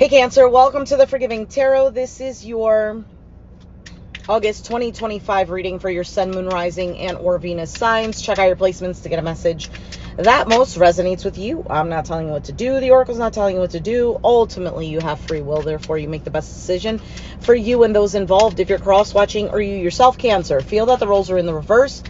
Hey Cancer, welcome to the Forgiving Tarot. This is your August 2025 reading for your Sun, Moon, Rising, and or Venus signs. Check out your placements to get a message that most resonates with you. I'm not telling you what to do. The Oracle's not telling you what to do. Ultimately, you have free will. Therefore, you make the best decision for you and those involved. If you're cross-watching or you yourself, Cancer, feel that the roles are in the reverse,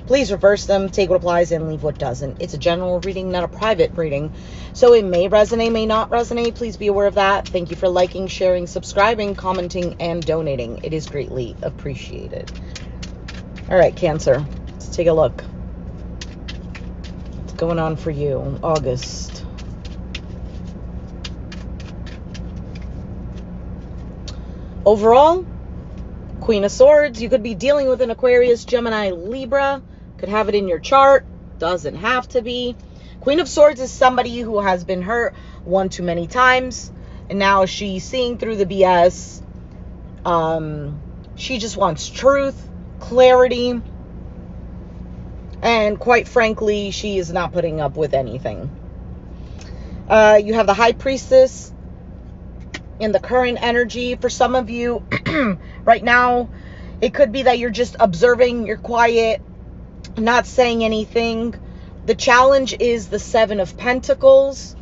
please reverse them, take what applies, and leave what doesn't. It's a general reading, not a private reading. So it may resonate, may not resonate. Please be aware of that. Thank you for liking, sharing, subscribing, commenting, and donating. It is greatly appreciated. All right, Cancer, let's take a look. What's going on for you, August? Overall, Queen of Swords. You could be dealing with an Aquarius, Gemini, Libra. Could have it in your chart. Doesn't have to be. Queen of Swords is somebody who has been hurt one too many times, and now she's seeing through the BS. She just wants truth, clarity, and quite frankly, she is not putting up with anything. You have the High Priestess in the current energy. For some of you, right now, it could be that you're just observing, you're quiet, not saying anything. The challenge is the Seven of Pentacles,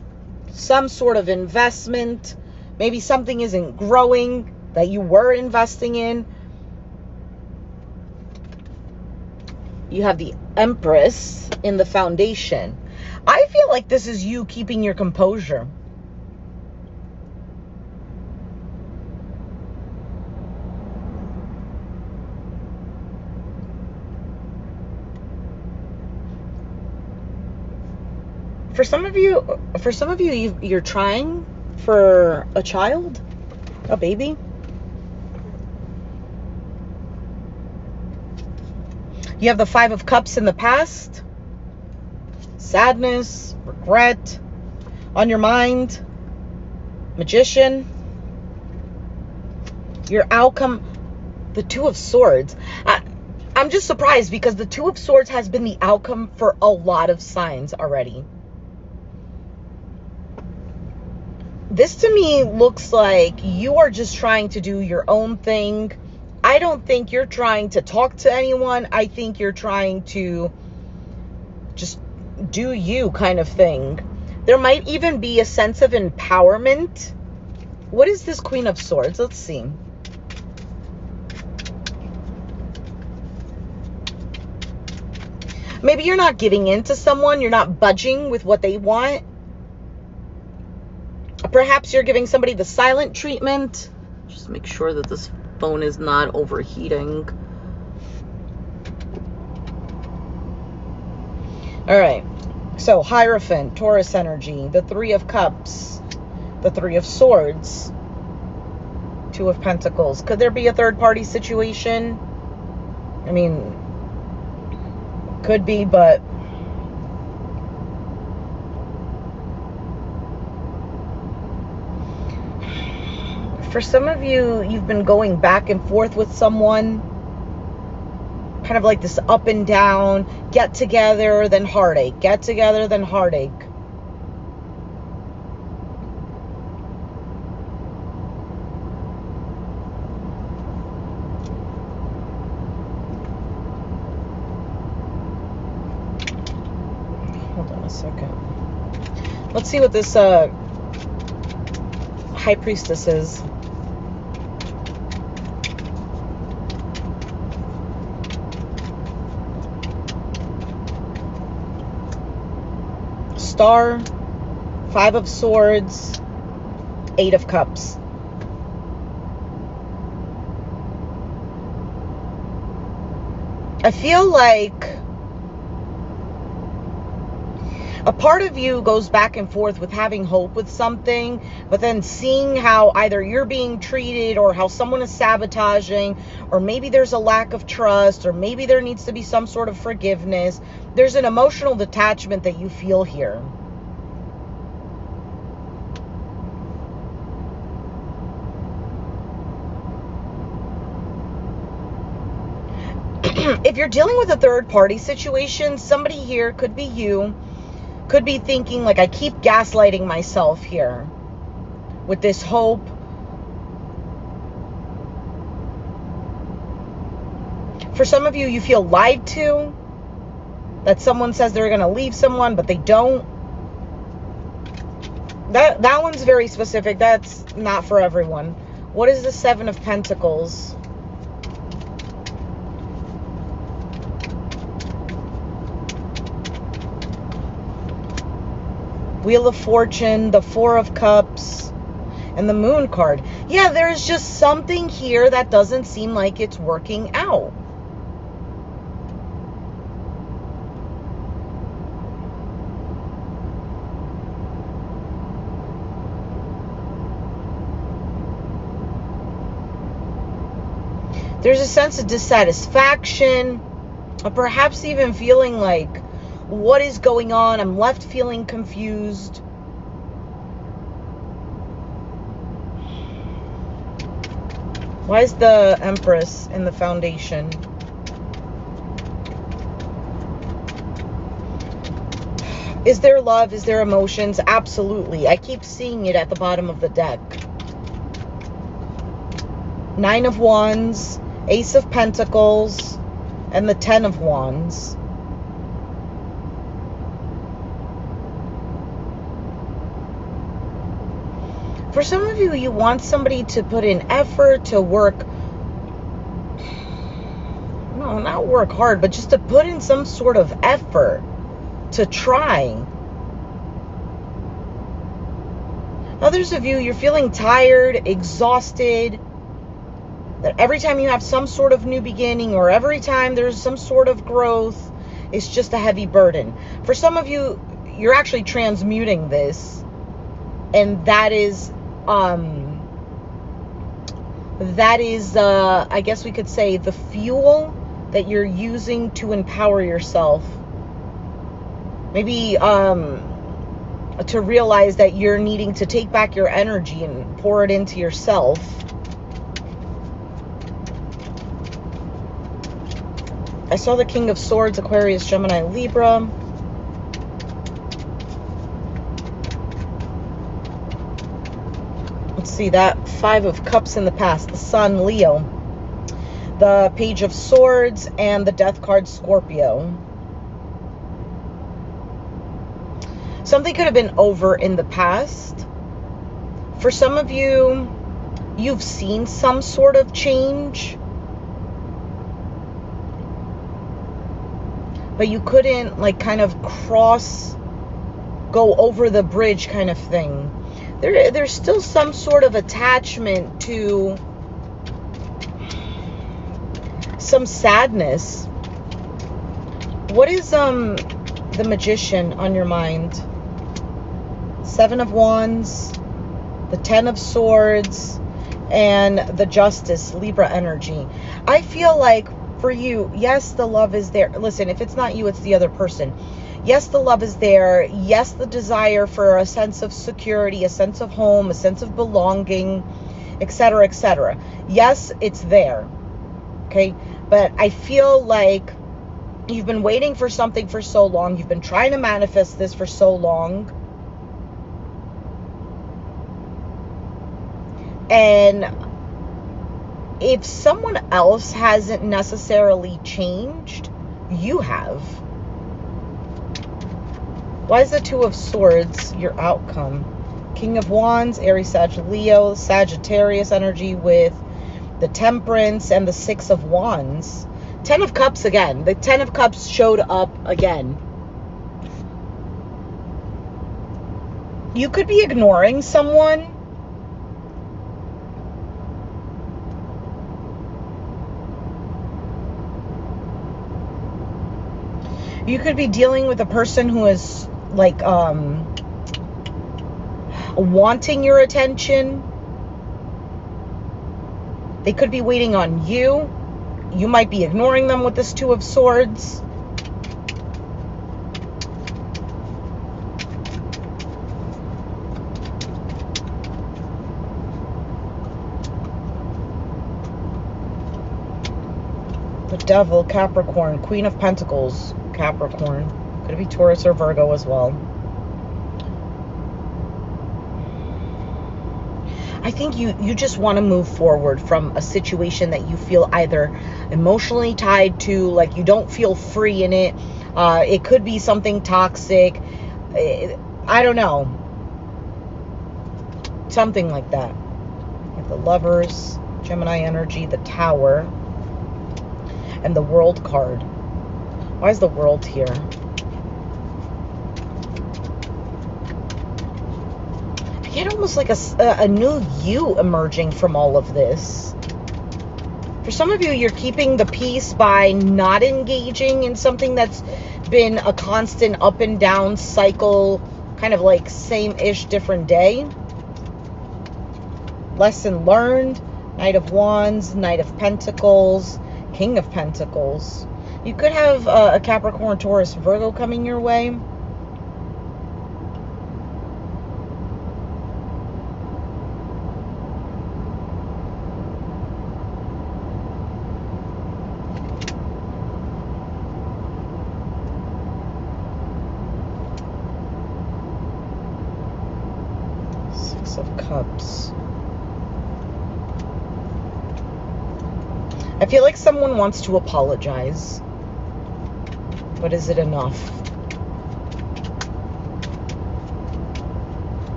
some sort of investment. Maybe something isn't growing that you were investing in. You have the Empress in the Foundation. I feel like this is you keeping your composure. For some of you, you're trying for a child, a baby. You have the Five of Cups in the past. Sadness, regret on your mind. Magician. Your outcome, the Two of Swords. I'm just surprised because the Two of Swords has been the outcome for a lot of signs already. This to me looks like you are just trying to do your own thing. I don't think you're trying to talk to anyone. I think you're trying to just do you kind of thing. There might even be a sense of empowerment. What is this Queen of Swords? Let's see. Maybe you're not giving in to someone. You're not budging with what they want. Perhaps you're giving somebody the silent treatment. Just make sure that this phone is not overheating. All right. So Hierophant, Taurus energy, the Three of Cups, the Three of Swords, Two of Pentacles. Could there be a third party situation? I mean, could be, but for some of you, you've been going back and forth with someone. Kind of like this up and down. Get together, then heartache. Get together, then heartache. Hold on a second. Let's see what this High Priestess is. Star, Five of Swords, Eight of Cups. I feel like a part of you goes back and forth with having hope with something, but then seeing how either you're being treated or how someone is sabotaging, or maybe there's a lack of trust, or maybe there needs to be some sort of forgiveness. There's an emotional detachment that you feel here. If you're dealing with a third party situation, somebody here, could be you, could be thinking like, I keep gaslighting myself here. with this hope. For some of you, you feel lied to, that someone says they're going to leave someone, but they don't. That one's very specific. That's not for everyone. What is the Seven of Pentacles? Wheel of Fortune, the Four of Cups, and the Moon card. Yeah, there's just something here that doesn't seem like it's working out. There's a sense of dissatisfaction, or perhaps even feeling like, what is going on? I'm left feeling confused. Why is the Empress in the Foundation? Is there love? Is there emotions? Absolutely. I keep seeing it at the bottom of the deck. Nine of Wands, Ace of Pentacles, and the Ten of Wands. For some of you, you want somebody to put in effort, to work, no, not work hard, but just to put in some sort of effort, to try. Others of you, you're feeling tired, exhausted, that every time you have some sort of new beginning, or every time there's some sort of growth, it's just a heavy burden. For some of you, you're actually transmuting this, and that is I guess we could say, the fuel that you're using to empower yourself. Maybe to realize that you're needing to take back your energy and pour it into yourself. I saw the King of Swords, Aquarius, Gemini, Libra. Let's see, that Five of Cups in the past, the Sun, Leo. The Page of Swords and the Death card, Scorpio. Something could have been over in the past. For some of you, you've seen some sort of change, but you couldn't, like, kind of go over the bridge kind of thing. There's still some sort of attachment to some sadness. What is the Magician on your mind? Seven of Wands, the Ten of Swords, and the Justice, Libra energy. I feel like for you, yes, the love is there. Listen, if it's not you, it's the other person. Yes, the love is there. Yes, the desire for a sense of security, a sense of home, a sense of belonging, etc., etc. Yes, it's there. Okay? But I feel like you've been waiting for something for so long. You've been trying to manifest this for so long. And if someone else hasn't necessarily changed, you have. Why is the Two of Swords your outcome? King of Wands, Aries, Sag, Leo, Sagittarius energy with the Temperance and the Six of Wands. Ten of Cups again. The Ten of Cups showed up again. You could be ignoring someone. You could be dealing with a person who is like wanting your attention. They could be waiting on you. You might be ignoring them with this Two of Swords. The Devil, Capricorn, Queen of Pentacles, Capricorn. Could be Taurus or Virgo as well. I think you just want to move forward from a situation that you feel either emotionally tied to, like you don't feel free in it. It could be something toxic. I don't know. Something like that. Like the Lovers, Gemini energy, the Tower, and the World card. Why is the World here? I get almost like a new you emerging from all of this. For some of you, you're keeping the peace by not engaging in something that's been a constant up and down cycle, kind of like same-ish, different day. Lesson learned. Knight of Wands, Knight of Pentacles, King of Pentacles. You could have a Capricorn, Taurus, Virgo coming your way. Six of Cups. I feel like someone wants to apologize. But is it enough?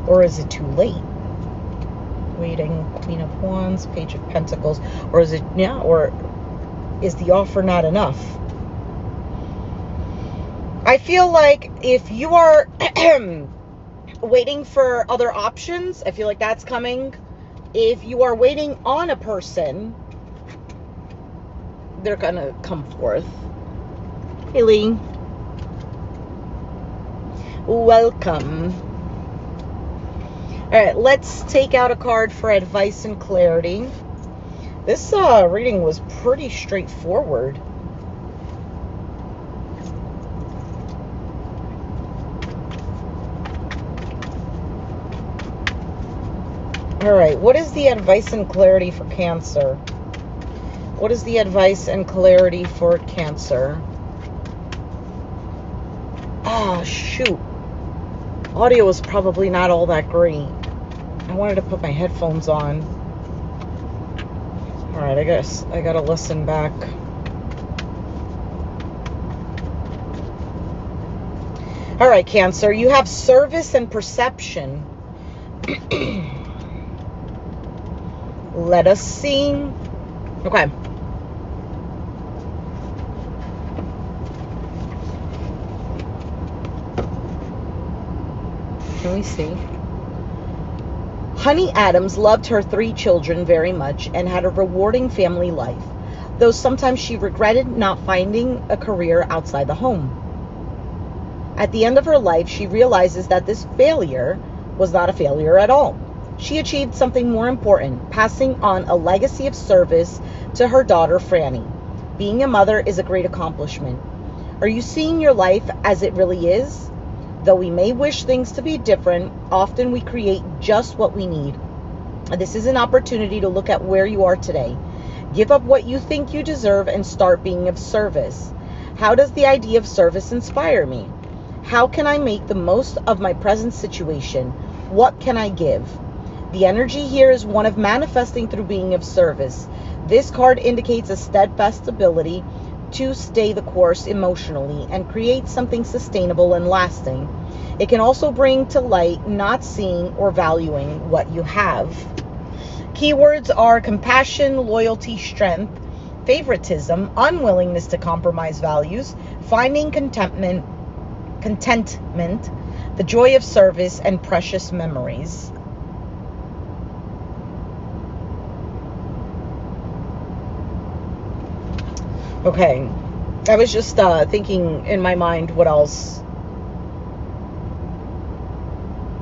Or is it too late? Waiting, Queen of Wands, Page of Pentacles. Or is it, yeah, or is the offer not enough? I feel like if you are waiting for other options, I feel like that's coming. If you are waiting on a person, they're gonna come forth. Hey, Lee. Welcome. All right, let's take out a card for advice and clarity. This reading was pretty straightforward. All right, what is the advice and clarity for Cancer? What is the advice and clarity for Cancer? Oh, shoot. Audio is probably not all that great. I wanted to put my headphones on. All right, I guess I gotta listen back. All right, Cancer, you have service and perception. Let us see. Okay. Can we see? Honey Adams loved her 3 children very much and had a rewarding family life, though sometimes she regretted not finding a career outside the home. At the end of her life, she realizes that this failure was not a failure at all. She achieved something more important, passing on a legacy of service to her daughter, Franny. Being a mother is a great accomplishment. Are you seeing your life as it really is? Though we may wish things to be different, often we create just what we need. This is an opportunity to look at where you are today. Give up what you think you deserve and start being of service. How does the idea of service inspire me? How can I make the most of my present situation? What can I give? The energy here is one of manifesting through being of service. This card indicates a steadfast ability to stay the course emotionally and create something sustainable and lasting. It can also bring to light not seeing or valuing what you have. Keywords are compassion, loyalty, strength, favoritism, unwillingness to compromise values, finding contentment, the joy of service, and precious memories. Okay, I was just thinking in my mind what else,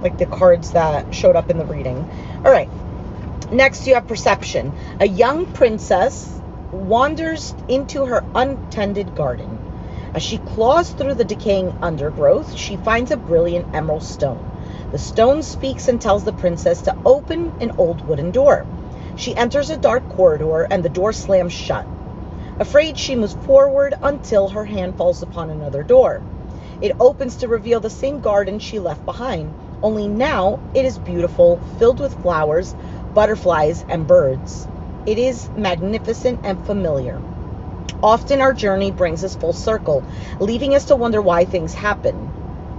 like the cards that showed up in the reading. All right, next you have perception. A young princess wanders into her untended garden. As she claws through the decaying undergrowth, she finds a brilliant emerald stone. The stone speaks and tells the princess to open an old wooden door. She enters a dark corridor and the door slams shut. Afraid, she moves forward until her hand falls upon another door. It opens to reveal the same garden she left behind, only now it is beautiful, filled with flowers, butterflies, and birds. It is magnificent and familiar. Often our journey brings us full circle, leaving us to wonder why things happen.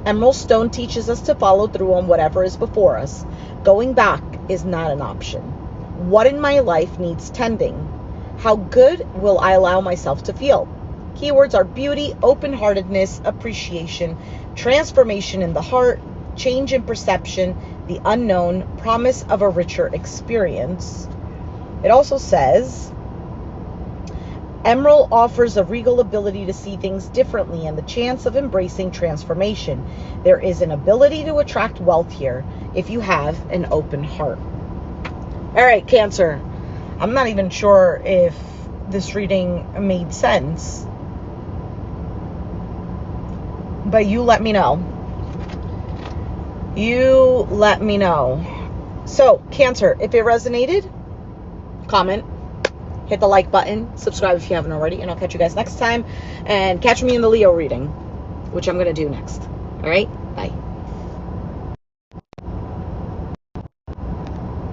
Emerald Stone teaches us to follow through on whatever is before us. Going back is not an option. What in my life needs tending? How good will I allow myself to feel? Keywords are beauty, open-heartedness, appreciation, transformation in the heart, change in perception, the unknown, promise of a richer experience. It also says, Emerald offers a regal ability to see things differently and the chance of embracing transformation. There is an ability to attract wealth here if you have an open heart. All right, Cancer. I'm not even sure if this reading made sense, but you let me know. You let me know. So, Cancer, if it resonated, comment, hit the like button, subscribe if you haven't already, and I'll catch you guys next time. And catch me in the Leo reading, which I'm going to do next. All right? Bye.